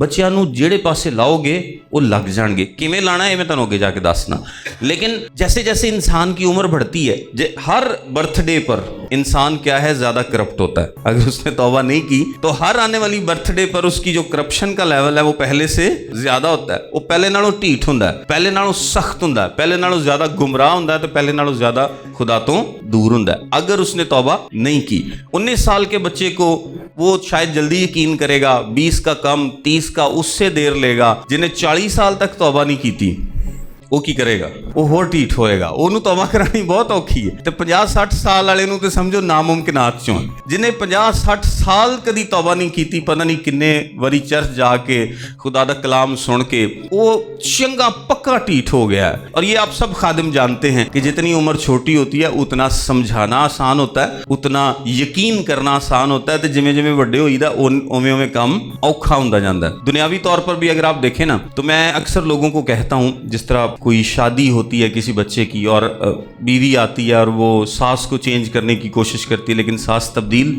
ਬੱਚਿਆਂ ਨੂੰ ਜਿਹੜੇ ਪਾਸੇ ਲਾओगे वो लग जाएंगे। किमें लाना है मैं तुहानू अगे जाके दसना। लेकिन जैसे जैसे इंसान की उम्र बढ़ती है, हर बर्थडे पर इंसान क्या है, ज्यादा करप्ट होता है। अगर उसने तौबा नहीं की तो हर आने वाली बर्थडे पर उसकी जो करप्शन का लेवल है वो पहले से ज्यादा होता है। वो पहले नालों ढीठ हुंदा है, पहले नालों सख्त हुंदा है, पहले नालों ज्यादा गुमराह हुंदा है, तो पहले नालों ज्यादा खुदा तो दूर हुंदा है। अगर उसने तौबा नहीं की, 19 साल के बच्चे को वो शायद जल्दी यकीन करेगा, 20 का कम, 30 का उससे देर लेगा। जिन्हें 40 साल तक तौबा नहीं की थी वो की करेगा, वो होर ढीठ होएगा। ਉਹਨੂੰ तौबा करानी बहुत औखी है। ਤੇ 50-60 ਸਾਲ ਵਾਲੇ ਨੂੰ ਤੇ ਸਮਝੋ ਨਾਮੁਮਕਿਨਾਤ ਚੋਂ। ਜਿਹਨੇ 50-60 ਸਾਲ ਕਦੀ तौबा नहीं ਕੀਤੀ, ਪਤਾ ਨਹੀਂ ਕਿੰਨੇ ਵਾਰੀ ਚਰਚ ਜਾ ਕੇ खुदा ਦਾ कलाम सुन के वो चंगा पक्का ढीठ हो गया है। और ये आप सब खादिम जानते हैं कि जितनी उम्र छोटी होती है उतना समझाना आसान होता है, उतना यकीन करना आसान होता है। तो जिमें जिमें ਵੱਡੇ होईदा उवें उवें काम औखा ਹੁੰਦਾ ਜਾਂਦਾ है। दुनियावी तौर पर भी अगर आप देखें ना, तो मैं अक्सर लोगों को कहता हूँ, जिस तरह कोई शादी होती है किसी बच्चे की और बीवी आती है और वो सास को चेंज करने की कोशिश करती है, लेकिन सास तब्दील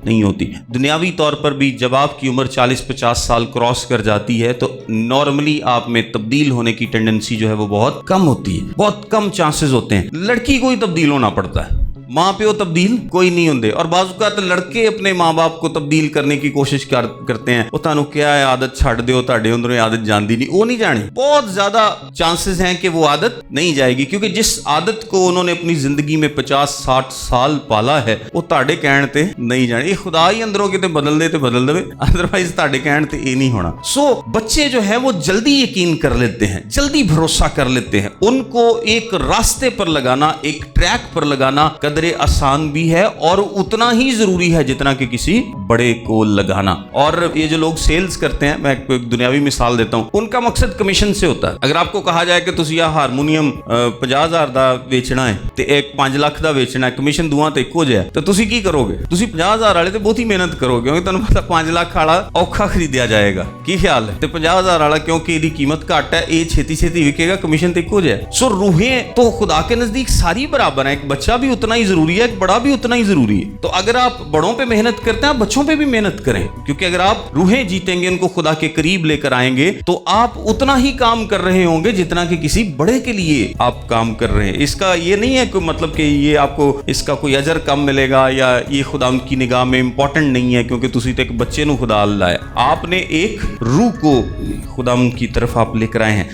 नहीं होती। दुनियावी तौर पर भी जब आपकी उम्र 40-50 साल क्रॉस कर जाती है तो नॉर्मली आप में तब्दील होने की टेंडेंसी जो है वो बहुत कम होती है, बहुत कम चांसेस होते हैं। लड़की को ही तब्दील होना पड़ता है, माँ प्यो तब्दील कोई नहीं होंगे। और बाज़ लड़के अपने माँ बाप को तब्दील करने की कोशिश करते हैं। वो तुहानू क्या है, आदत छड़ दो, तुहाडे अंदरों आदत जाती नहीं, वो नहीं जानी। बहुत ज़्यादा चांसेस हैं कि वो आदत नहीं जाएगी, क्योंकि जिस आदत को उन्होंने अपनी ज़िंदगी में 50-60 साल पाला है वो तुहाडे कहण ते नहीं जानी। ये खुदा ही अंदरों किते बदल दे तो बदल दे, अदरवाइज तुहाडे कहण ते ये नहीं होना। सो बच्चे जो है वो जल्दी यकीन कर लेते हैं, जल्दी भरोसा कर लेते हैं। उनको एक रास्ते पर लगाना, एक ट्रैक पर लगाना कदरे आसान भी है और उतना ही जरूरी है जितना कि किसी बड़े को लगाना। और ये जो लोग सेल्स करते हैं, मैं एक दुनियावी मिसाल देता हूं, उनका मकसद कमीशन से होता है। अगर आपको कहा जाए कि तुसी यह हारमोनीयम 50,000 ਦਾ ਵੇਚਣਾ ਹੈ ਤੇ ਇੱਕ 5 ਲੱਖ ਦਾ ਵੇਚਣਾ ਹੈ, ਕਮਿਸ਼ਨ ਦੋਵਾਂ ਤੇ ਇੱਕੋ ਜਿਹਾ, ਤਾਂ ਤੁਸੀਂ ਕੀ ਕਰੋਗੇ? ਤੁਸੀਂ 50,000 ਵਾਲੇ ਤੇ ਬਹੁਤੀ ਮਿਹਨਤ ਕਰੋਗੇ, ਕਿਉਂਕਿ ਤੁਹਾਨੂੰ ਪਤਾ 5 ਲੱਖ ਵਾਲਾ ਔਖਾ ਖਰੀਦਿਆ ਜਾਏਗਾ। ਕੀ ਖਿਆਲ ਹੈ? ਤੇ 50,000 ਵਾਲਾ ਕਿਉਂਕਿ ਇਹਦੀ ਕੀਮਤ ਘੱਟ ਹੈ, ਇਹ ਛੇਤੀ ਛੇਤੀ ਵਿਕੇਗਾ, ਕਮਿਸ਼ਨ ਤੇ ਇੱਕੋ ਜਿਹਾ। सो रूहें तो खुदा के नजदीक सारी बराबर है। एक बच्चा भी उतना ही जरूरी है, एक बड़ा भी उतना ही जरूरी है। तो अगर आप बड़ों पे मेहनत करते हैं, आप बच्चों पे भी मेहनत करें, क्योंकि अगर आप रूहें जीतेंगे, उनको खुदा के करीब लेकर आएंगे, तो आप उतना ही काम कर रहे होंगे जितना कि किसी बड़े के लिए आप काम कर रहे हैं। इसका ये नहीं है कि मतलब कि ये आपको इसका कोई अजर कम मिलेगा या ये खुदा उनकी निगाह में इंपॉर्टेंट नहीं है, क्योंकि तुसी तो एक बच्चे नू खुदा लाया। आपने एक रूह को खुदा की तरफ आप लेकर आए हैं।